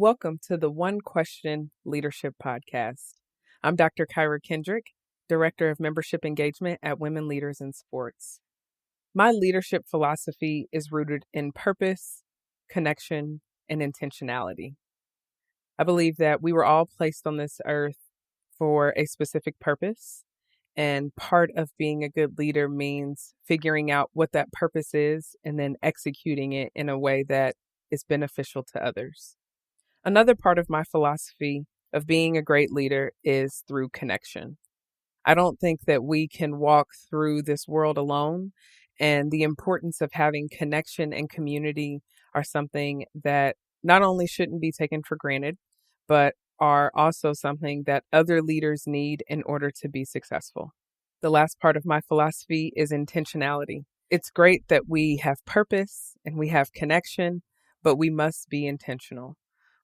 Welcome to the One Question Leadership Podcast. I'm Dr. Kyra Kendrick, Director of Membership Engagement at Women Leaders in Sports. My leadership philosophy is rooted in purpose, connection, and intentionality. I believe that we were all placed on this earth for a specific purpose, and part of being a good leader means figuring out what that purpose is and then executing it in a way that is beneficial to others. Another part of my philosophy of being a great leader is through connection. I don't think that we can walk through this world alone, and the importance of having connection and community are something that not only shouldn't be taken for granted, but are also something that other leaders need in order to be successful. The last part of my philosophy is intentionality. It's great that we have purpose and we have connection, but we must be intentional.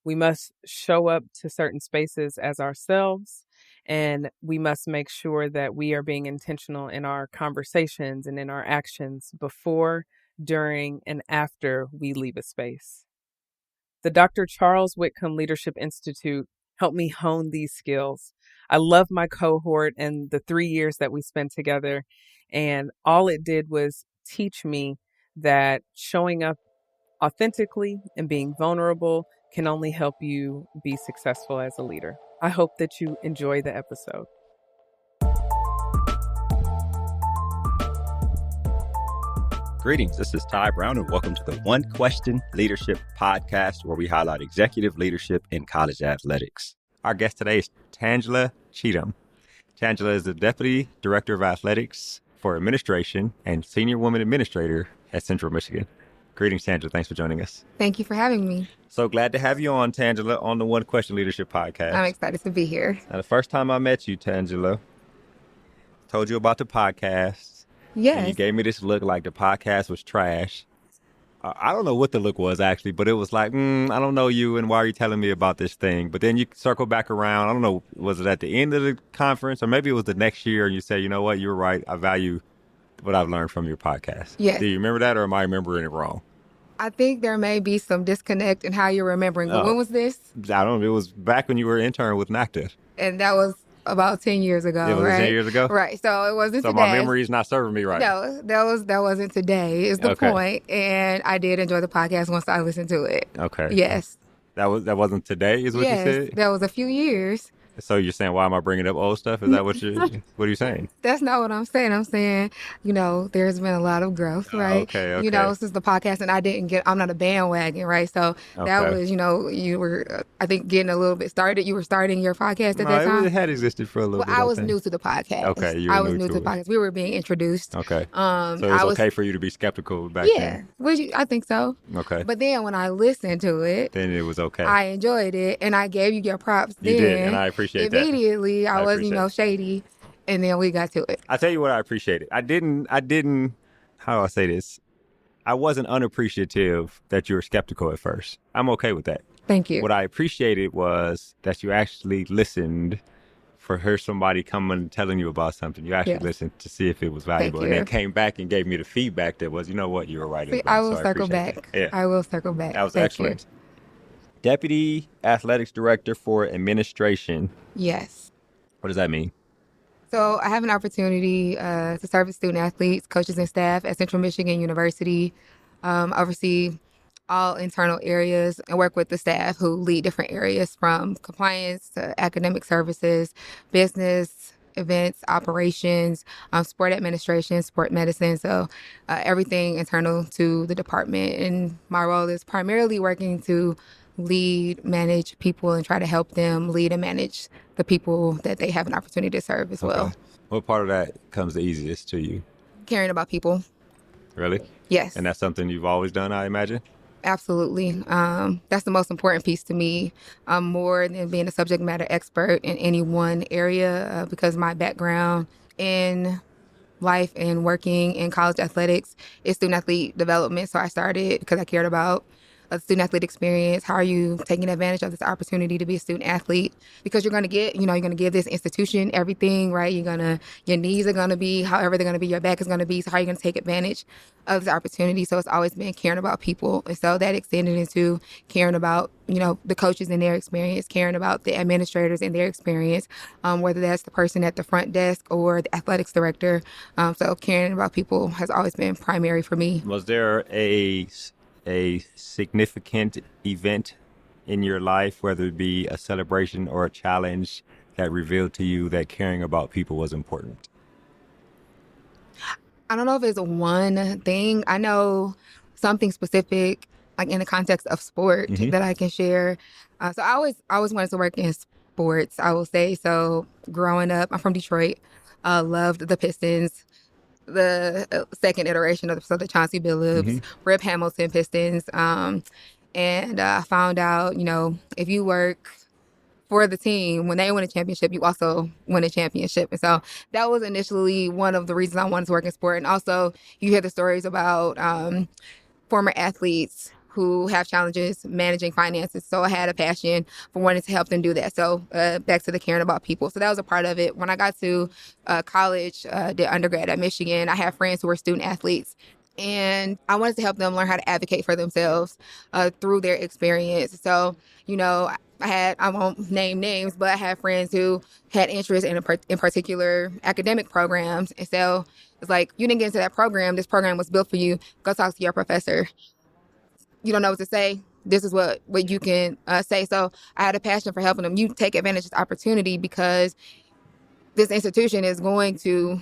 We must show up to certain spaces as ourselves, and we must make sure that we are being intentional in our conversations and in our actions before, during, and after we leave a space. The Dr. Charles Whitcomb Leadership Institute helped me hone these skills. I love my cohort and the 3 years that we spent together, and all it did was teach me that showing up authentically and being vulnerable can only help you be successful as a leader. I hope that you enjoy the episode. Greetings, this is Ty Brown, and welcome to the One Question Leadership Podcast, where we highlight executive leadership in college athletics. Our guest today is Tangela Cheatham. Tangela is the Deputy Director of Athletics for Administration and Senior Woman Administrator at Central Michigan. Greetings, Tangela. Thanks for joining us. Thank you for having me. So glad to have you on, Tangela, on the One Question Leadership Podcast. I'm excited to be here. Now, the first time I met you, Tangela, told you about the podcast. Yes. And you gave me this look like the podcast was trash. I don't know what the look was, actually, but it was like, I don't know you, and why are you telling me about this thing? But then you circle back around. I don't know, was it at the end of the conference, or maybe it was the next year, and you say, you know what, you're right. I value what I've learned from your podcast. Yes. Do you remember that, or am I remembering it wrong? I think there may be some disconnect in how you're remembering. But when was this? I don't know. It was back when you were an intern with NACTA. And that was about 10 years ago, It was right? 10 years ago? Right. So it wasn't so today. My memory is not serving me right. No, that wasn't today is the point. And I did enjoy the podcast once I listened to it. Okay. Yes. That wasn't today is what you said? Yes, that was a few years. So you're saying, why am I bringing up old stuff? Is that what are you saying? That's not what I'm saying. I'm saying, there's been a lot of growth, right? Okay. Since the podcast, and I'm not a bandwagon, right? So that was, you were, I think, getting a little bit started. You were starting your podcast at that time? It had existed for a little bit. I was new to the podcast. Okay, I was new to the podcast. We were being introduced. Okay. So it was okay for you to be skeptical back then? Yeah, I think so. Okay. But then when I listened to it, then it was okay. I enjoyed it, and I gave you your props then. You did, and I appreciate that. Immediately, I was, shady, and then we got to it. I tell you what I appreciated. I didn't, how do I say this? I wasn't unappreciative that you were skeptical at first. I'm okay with that. Thank you. What I appreciated was that you actually listened for somebody coming and telling you about something. You actually listened to see if it was valuable, and then came back and gave me the feedback that was, you know what, you were right. I will circle back. Yeah. I will circle back. That was excellent. You. Deputy Athletics Director for Administration. Yes. What does that mean? So I have an opportunity to serve as student athletes, coaches, and staff at Central Michigan University. Oversee all internal areas and work with the staff who lead different areas from compliance to academic services, business, events, operations, sport administration, sport medicine. So everything internal to the department. And my role is primarily working to lead, manage people, and try to help them lead and manage the people that they have an opportunity to serve as well. What part of that comes the easiest to you? Caring about people. Really? Yes. And that's something you've always done, I imagine? Absolutely. That's the most important piece to me, more than being a subject matter expert in any one area, because my background in life and working in college athletics is student athlete development. So I started because I cared about of the student athlete experience? How are you taking advantage of this opportunity to be a student athlete? Because you're going to get, you're going to give this institution everything, right? Your knees are going to be however they're going to be, your back is going to be. So how are you going to take advantage of this opportunity? So it's always been caring about people. And so that extended into caring about, the coaches and their experience, caring about the administrators and their experience, whether that's the person at the front desk or the athletics director. So caring about people has always been primary for me. Was there a significant event in your life, whether it be a celebration or a challenge, that revealed to you that caring about people was important? I don't know if it's one thing. I know something specific, like in the context of sport, that I can share. So I always wanted to work in sports, I will say. So growing up, I'm from Detroit. Loved the Pistons, the second iteration of the Chauncey Billups, Rip Hamilton Pistons. And I found out, if you work for the team, when they win a championship, you also win a championship. And so that was initially one of the reasons I wanted to work in sport. And also you hear the stories about former athletes who have challenges managing finances. So I had a passion for wanting to help them do that. So back to the caring about people. So that was a part of it. When I got to college, did undergrad at Michigan, I had friends who were student athletes. And I wanted to help them learn how to advocate for themselves through their experience. So, I won't name names, but I had friends who had interest in particular academic programs. And so it's like, you didn't get into that program. This program was built for you. Go talk to your professor. You don't know what to say. This is what you can say. So I had a passion for helping them. You take advantage of this opportunity because this institution is going to,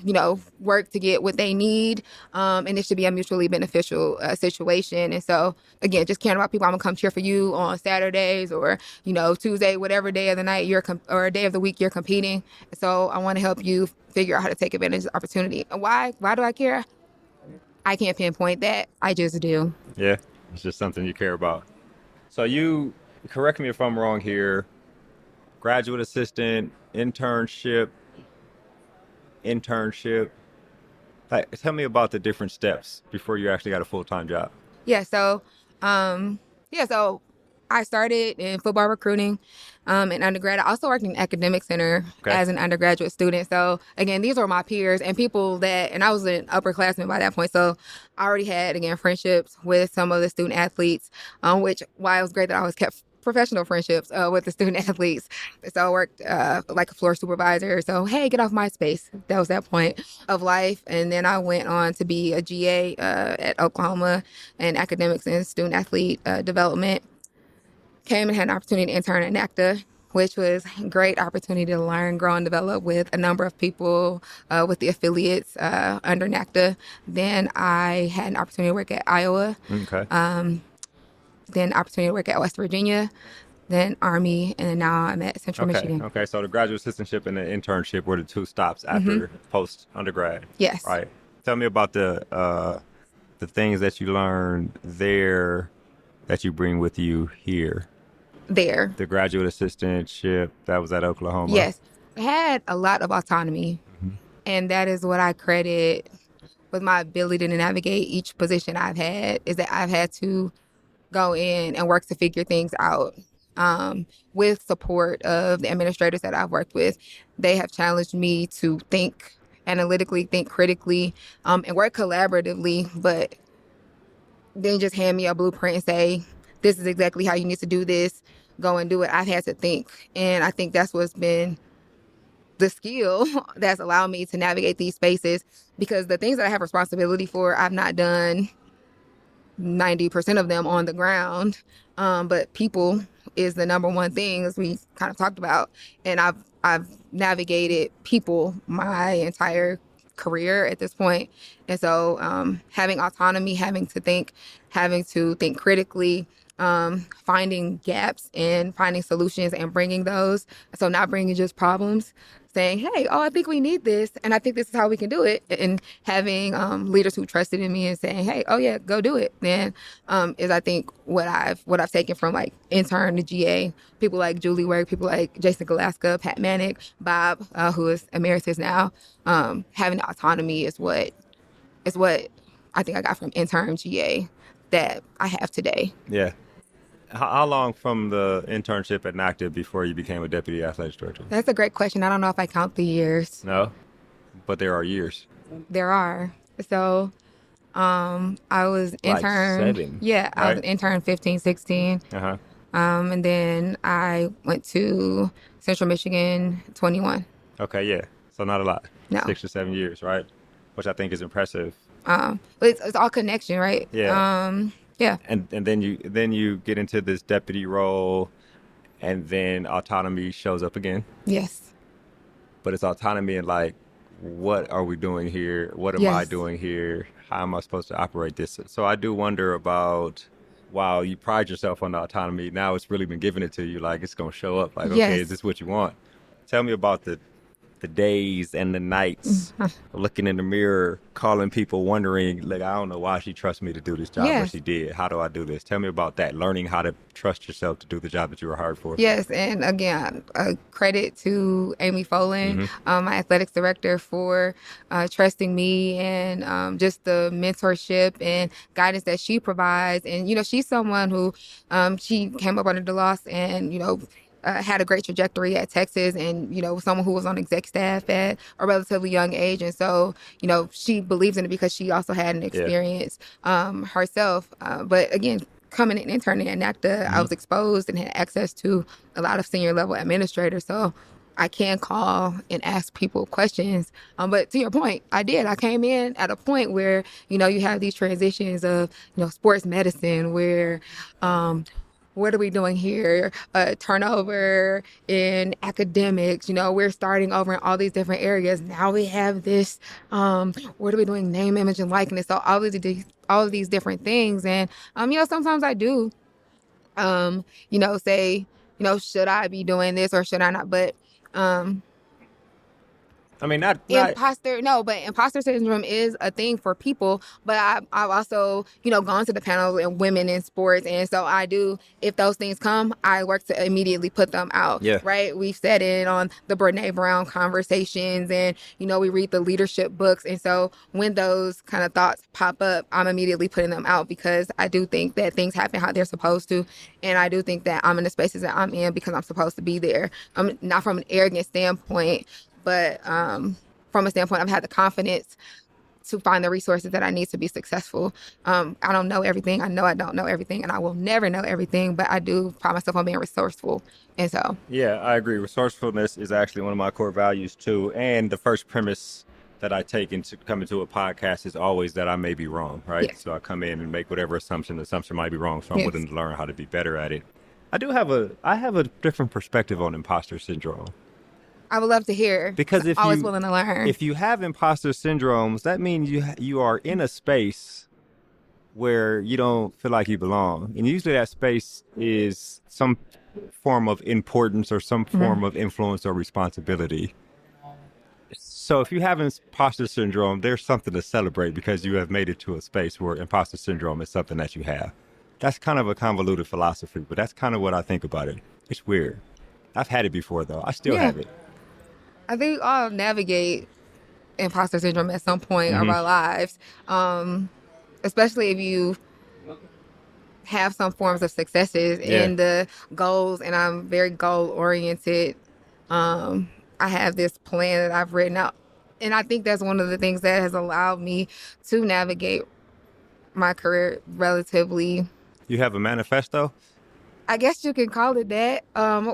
work to get what they need. And it should be a mutually beneficial situation. And so, again, just caring about people. I'm going to come cheer for you on Saturdays or, Tuesday, whatever day of the night or day of the week you're competing. So I want to help you figure out how to take advantage of the opportunity. And why do I care? I can't pinpoint that. I just do. Yeah, it's just something you care about. So you, correct me if I'm wrong here, graduate assistant, internship. Tell me about the different steps before you actually got a full-time job. Yeah, so I started in football recruiting in undergrad. I also worked in academic center as an undergraduate student. So again, these were my peers and people and I was an upperclassman by that point. So I already had, again, friendships with some of the student athletes, why it was great that I always kept professional friendships with the student athletes. So I worked like a floor supervisor. So, hey, get off my space. That was that point of life. And then I went on to be a GA at Oklahoma in academics and student athlete development. Came and had an opportunity to intern at NACTA, which was a great opportunity to learn, grow, and develop with a number of people with the affiliates under NACTA. Then I had an opportunity to work at Iowa. Then opportunity to work at West Virginia, then Army, and then now I'm at Central Michigan. Okay, so the graduate assistantship and the internship were the two stops after post-undergrad. Yes. Right. Tell me about the things that you learned there that you bring with you here. There. The graduate assistantship, that was at Oklahoma. Yes. I had a lot of autonomy, and that is what I credit with my ability to navigate each position I've had, is that I've had to go in and work to figure things out with support of the administrators that I've worked with. They have challenged me to think analytically, think critically, and work collaboratively, but then just hand me a blueprint and say, this is exactly how you need to do this, go and do it. I've had to think. And I think that's what's been the skill that's allowed me to navigate these spaces, because the things that I have responsibility for, I've not done 90% of them on the ground. But people is the number one thing, as we kind of talked about. And I've navigated people my entire career at this point. And so having autonomy, having to think critically, finding gaps and finding solutions and bringing those. So not bringing just problems, saying, hey, I think we need this, and I think this is how we can do it. And having leaders who trusted in me and saying, hey, yeah, go do it. Then is, I think, what I've taken from like intern to GA, people like Julie Work, people like Jason Galaska, Pat Manick, Bob, who is emeritus now. Having the autonomy is what I think I got from intern GA that I have today. Yeah. How long from the internship at NACTA before you became a deputy athletics director? That's a great question. I don't know if I count the years. No, but there are years. There are. So I was Like intern. 7, Yeah, I was right? an intern 15, 16. Uh-huh. And then I went to Central Michigan 21. Okay, yeah. So not a lot. No. 6 or 7 years, right? Which I think is impressive. But it's all connection, right? Yeah. Yeah. And then you get into this deputy role, and then autonomy shows up again. Yes. But it's autonomy and like, what are we doing here? What am I doing here? How am I supposed to operate this? So I do wonder about, wow, you pride yourself on the autonomy. Now it's really been given it to you. Like, it's going to show up. Like, okay, is this what you want? Tell me about the days and the nights looking in the mirror, calling people, wondering, like, I don't know why she trusts me to do this job, but she did. How do I do this? Tell me about that. Learning how to trust yourself to do the job that you were hired for. Yes, and again, credit to Amy Folan, my athletics director, for trusting me and just the mentorship and guidance that she provides. And, you know, she's someone who she came up under the loss and, you know, had a great trajectory at Texas and, you know, someone who was on exec staff at a relatively young age. And so, you know, she believes in it because she also had an experience herself. But again, coming and interning at NACTA, I was exposed and had access to a lot of senior level administrators. So I can call and ask people questions. But to your point, I did. I came in at a point where, you know, you have these transitions of, you know, sports medicine where, what are we doing here? Turnover in academics, you know, we're starting over in all these different areas. Now we have this, what are we doing? Name, image, and likeness. So all of these different things. And, you know, sometimes I do, you know, say, you know, should I be doing this or should I not? But, I mean, not imposter syndrome is a thing for people. But I've also, you know, gone to the panels and women in sports. And so I do, if those things come, I work to immediately put them out. Yeah. Right. We've said it on the Brene Brown conversations and, you know, we read the leadership books. And so when those kind of thoughts pop up, I'm immediately putting them out because I do think that things happen how they're supposed to. And I do think that I'm in the spaces that I'm in because I'm supposed to be there. Not from an arrogant standpoint, but from a standpoint, I've had the confidence to find the resources that I need to be successful. I don't know everything. I know I don't know everything, and I will never know everything, but I do pride myself on being resourceful. And so... Yeah, I agree. Resourcefulness is actually one of my core values, too. And the first premise that I take into coming to a podcast is always that I may be wrong, right? Yes. So I come in and make whatever assumption. The assumption might be wrong, so I'm willing to learn how to be better at it. I have a different perspective on imposter syndrome. I would love to hear. Because if always willing to learn. If you have imposter syndromes, that means you are in a space where you don't feel like you belong. And usually that space is some form of importance or some form of influence or responsibility. So if you have imposter syndrome, there's something to celebrate because you have made it to a space where imposter syndrome is something that you have. That's kind of a convoluted philosophy, but that's kind of what I think about it. It's weird. I've had it before, though. I still have it. I think we all navigate imposter syndrome at some point of our lives, especially if you have some forms of successes in the goals, and I'm very goal-oriented. I have this plan that I've written out, and I think that's one of the things that has allowed me to navigate my career relatively. You have a manifesto? I guess you can call it that.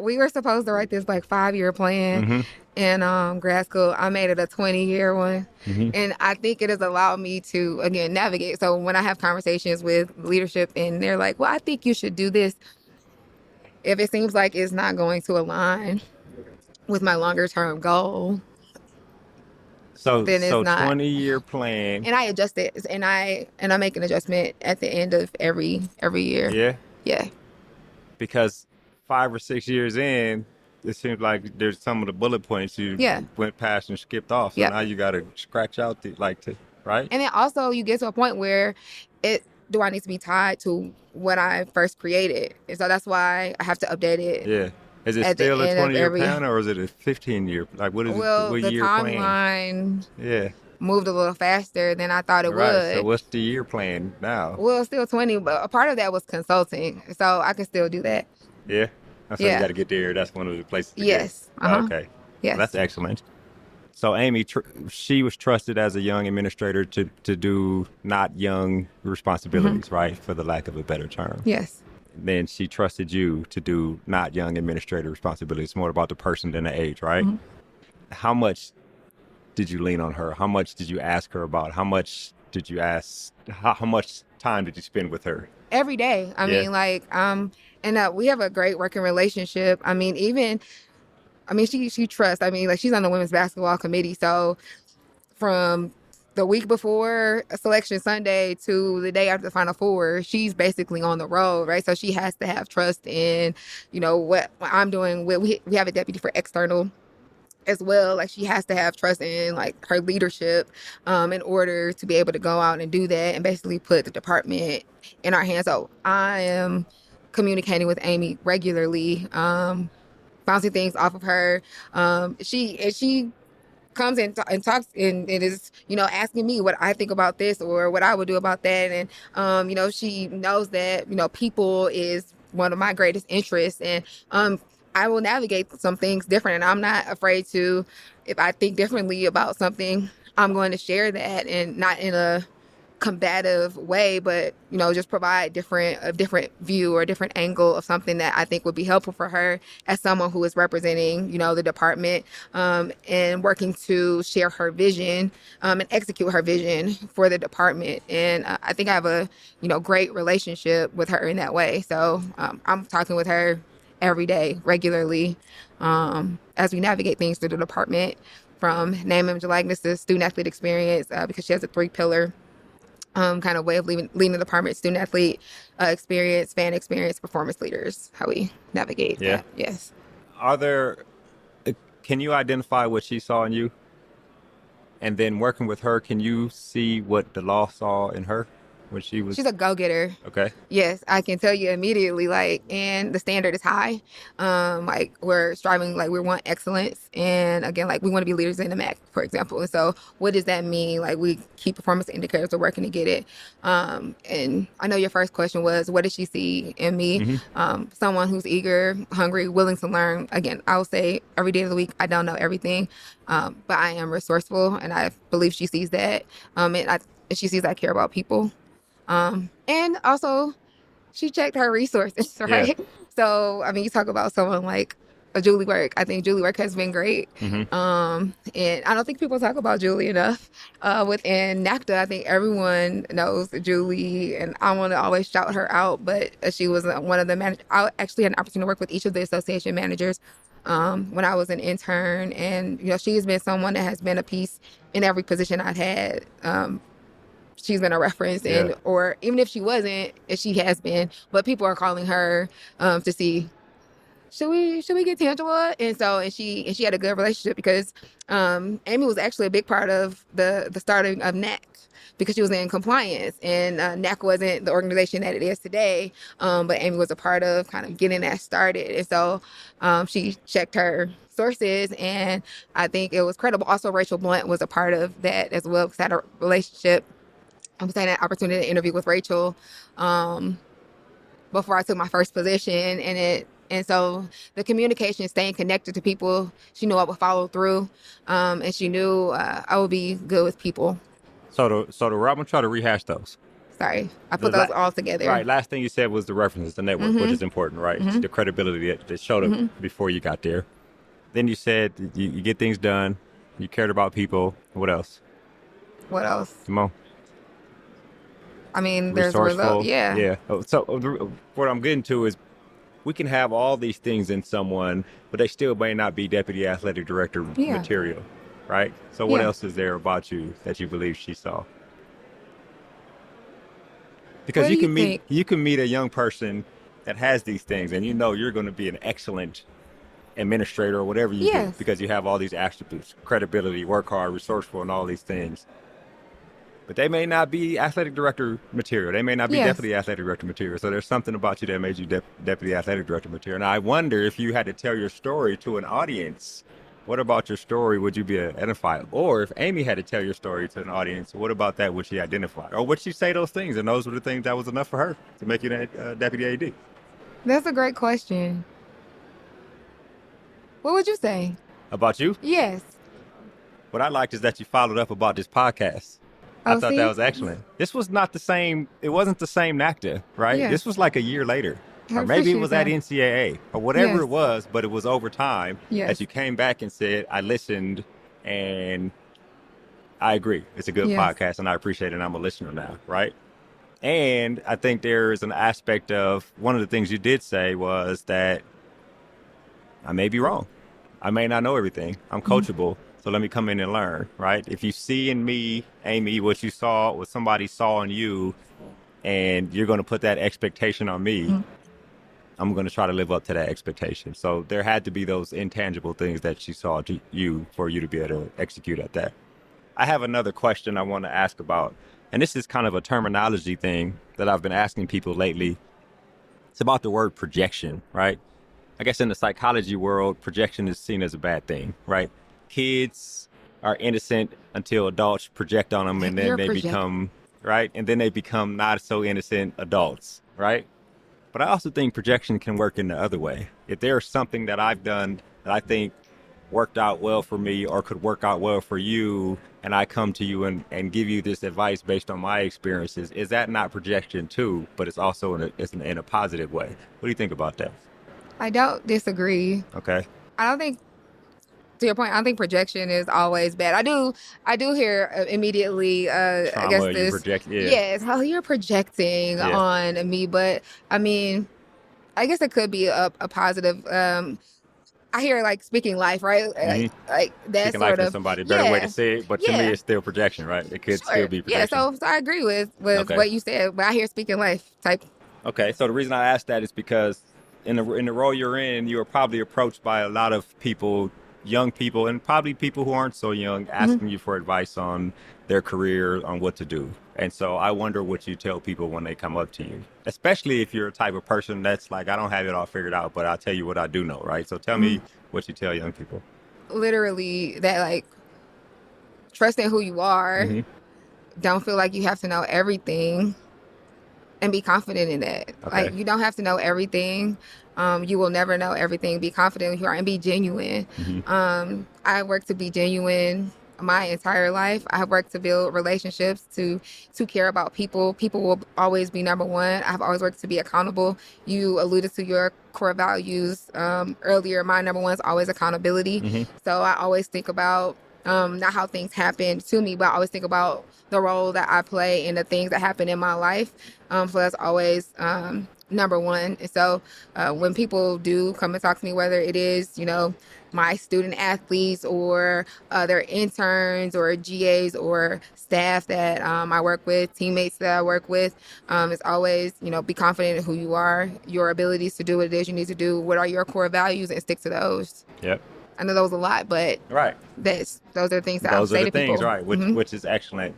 We were supposed to write this like 5-year plan in grad school. I made it a 20-year one. And I think it has allowed me to, again, navigate. So when I have conversations with leadership and they're like, well, I think you should do this. If it seems like it's not going to align with my longer term goal, then it's not. 20-year plan. And I adjust it. And I make an adjustment at the end of every year. Yeah? Yeah. Because 5 or 6 years in, it seems like there's some of the bullet points you went past and skipped off. So now you got to scratch out right? And then also you get to a point where do I need to be tied to what I first created? And so that's why I have to update it. Yeah. Is it still a 20-year plan or is it a 15-year? Like, what is well, what the year timeline plan? Yeah. moved a little faster than I thought it Right. So would. what's the year plan now? Well, still 20, but a part of that was consulting, so I can still do that. Yeah. So you Yeah. got to get there. That's one of the places to get. Yes. Uh-huh. Okay. Yes. Well, that's excellent. So Amy, she was trusted as a young administrator to do not young responsibilities, right? For the lack of a better term. Yes. Then she trusted you to do not young administrator responsibilities. It's more about the person than the age, right? How much did you lean on her? How much did you ask her about? How much did you ask? How much time did you spend with her? Every day. I mean, like, and we have a great working relationship. I mean, she trusts. I mean, like, she's on the women's basketball committee. So from the week before Selection Sunday to the day after the Final Four, she's basically on the road, right? So she has to have trust in, what I'm doing. We have a deputy for external as well. Like, she has to have trust in, like, her leadership in order to be able to go out and do that and basically put the department in our hands. So I am communicating with Amy regularly, bouncing things off of her. She comes and talks and is, asking me what I think about this or what I would do about that. And, she knows that, people is one of my greatest interests. And I will navigate some things different. And I'm not afraid to, if I think differently about something, I'm going to share that, and not in a combative way, but just provide a different view or a different angle of something that I think would be helpful for her as someone who is representing the department, and working to share her vision and execute her vision for the department. And I think I have a great relationship with her in that way. So I'm talking with her every day, regularly, as we navigate things through the department, from name, image, and likeness to student athlete experience, because she has a 3-pillar kind of way of leading the department: student athlete experience, fan experience, performance leaders. How we navigate that. Yes. Can you identify what she saw in you? And then working with her, can you see what the law saw in her when she's a go-getter. Okay. Yes, I can tell you immediately, and the standard is high. We're striving, we want excellence. And again, we want to be leaders in the MAC, for example. And so what does that mean? We keep performance indicators, we're working to get it. And I know your first question was, what did she see in me? Someone who's eager, hungry, willing to learn. Again, I will say every day of the week, I don't know everything, but I am resourceful, and I believe she sees that. And she sees I care about people. And also, she checked her resources, right? Yeah. So, you talk about someone like a Julie Work. I think Julie Work has been great. And I don't think people talk about Julie enough. Within NACDA, I think everyone knows Julie, and I want to always shout her out, but she was one of the managers. I actually had an opportunity to work with each of the association managers when I was an intern. And, she has been someone that has been a piece in every position I've had. She's been a reference, or even if she wasn't, she has been. But people are calling her to see, should we get Tangela? And she had a good relationship, because Amy was actually a big part of the starting of NAC, because she was in compliance, and NAC wasn't the organization that it is today. But Amy was a part of kind of getting that started. And so she checked her sources, and I think it was credible. Also, Rachel Blunt was a part of that as well, because I had a relationship. I was having an opportunity to interview with Rachel before I took my first position, and so the communication, staying connected to people, she knew I would follow through, and she knew I would be good with people. So I'm gonna try to rehash those. Sorry, I put those all together. Right. Last thing you said was the references, the network, which is important, right? The credibility that showed up before you got there. Then you said you get things done. You cared about people. What else? Come on. There's results. Yeah. So what I'm getting to is, we can have all these things in someone, but they still may not be deputy athletic director material, right? So what else is there about you that you believe she saw? Because you can meet a young person that has these things, and you're going to be an excellent administrator or whatever you do, because you have all these attributes: credibility, work hard, resourceful, and all these things. But they may not be athletic director material. They may not be deputy athletic director material. So there's something about you that made you deputy athletic director material. And I wonder if you had to tell your story to an audience, What about your story would you be identified? Or if Amy had to tell your story to an audience, what about that would she identify? Or would she say those things and those were the things that was enough for her to make you that deputy AD? That's a great question. What would you say? About you? Yes. What I liked is that you followed up about this podcast. I Oh, thought that see? was excellent. This was not the same. It wasn't the same NACTA, right? Yes. This was like a year later. I Or maybe it appreciate was at that. NCAA or whatever Yes. it was, but it was over time Yes. that you came back and said, I listened and I agree. It's a good Yes. podcast and I appreciate it. And I'm a listener now, right? And I think there's an aspect of one of the things you did say was that I may be wrong. I may not know everything. I'm coachable. So let me come in and learn, right? If you see in me, Amy, what you saw, what somebody saw in you, and you're going to put that expectation on me, I'm going to try to live up to that expectation. So there had to be those intangible things that she saw to you for you to be able to execute at that. I have another question I want to ask about, and this is kind of a terminology thing that I've been asking people lately. It's about the word projection, right? I guess in the psychology world, projection is seen as a bad thing, right? Kids are innocent until adults project on them, and then they become, right? And then they become not so innocent adults, right? But I also think projection can work in the other way. If there's something that I've done that I think worked out well for me or could work out well for you, and I come to you and give you this advice based on my experiences, is that not projection too? But it's also in a positive way. What do you think about that? I don't disagree. Okay. I don't think, to your point, I don't think projection is always bad. I do hear immediately, I guess Trauma, you this, project, yeah. yes, how you're projecting Yeah. on me. But I mean, I guess it could be a positive. I hear like speaking life, right? Like that Speaking sort life to of somebody, better way to say it, but to me Yeah. it's still projection, right? It could Sure. still be Yeah, projection. so I agree with Okay. what you said, but I hear speaking life type. Okay, so the reason I asked that is because in the role you're in, you are probably approached by a lot of people, young people, and probably people who aren't so young, asking you for advice on their career, on what to do. And so I wonder what you tell people when they come up to you, especially if you're a type of person that's like, I don't have it all figured out, but I'll tell you what I do know, right? So tell me what you tell young people. Literally that, like, trust in who you are. Don't feel like you have to know everything, and be confident in that. Okay. Like, you don't have to know everything. You will never know everything. Be confident in who you are and be genuine. I work to be genuine my entire life. I have worked to build relationships, to care about people. People will always be number one. I've always worked to be accountable. You alluded to your core values earlier. My number one is always accountability. So I always think about not how things happen to me, but I always think about the role that I play and the things that happen in my life. So that's always number one. And so when people do come and talk to me, whether it is, my student athletes or other interns or GAs or staff that I work with, teammates that I work with, it's always, be confident in who you are, your abilities to do what it is you need to do, what are your core values, and stick to those. Yep. I know those a lot, but right. Those are the things that I say to people. Those are the things, right, which is excellent.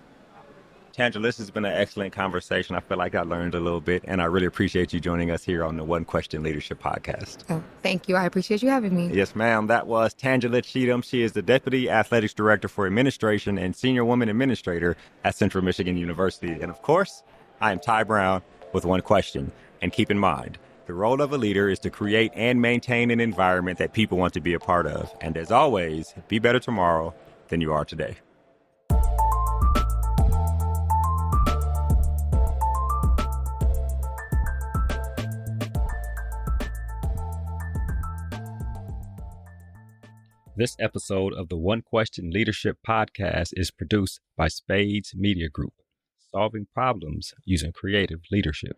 Tangela, this has been an excellent conversation. I feel like I learned a little bit, and I really appreciate you joining us here on the One Question Leadership Podcast. Oh, thank you. I appreciate you having me. Yes, ma'am. That was Tangela Cheatham. She is the Deputy Athletics Director for Administration and Senior Woman Administrator at Central Michigan University. And of course, I am Ty Brown with One Question. And keep in mind, the role of a leader is to create and maintain an environment that people want to be a part of. And as always, be better tomorrow than you are today. This episode of the One Question Leadership Podcast is produced by Spades Media Group, solving problems using creative leadership.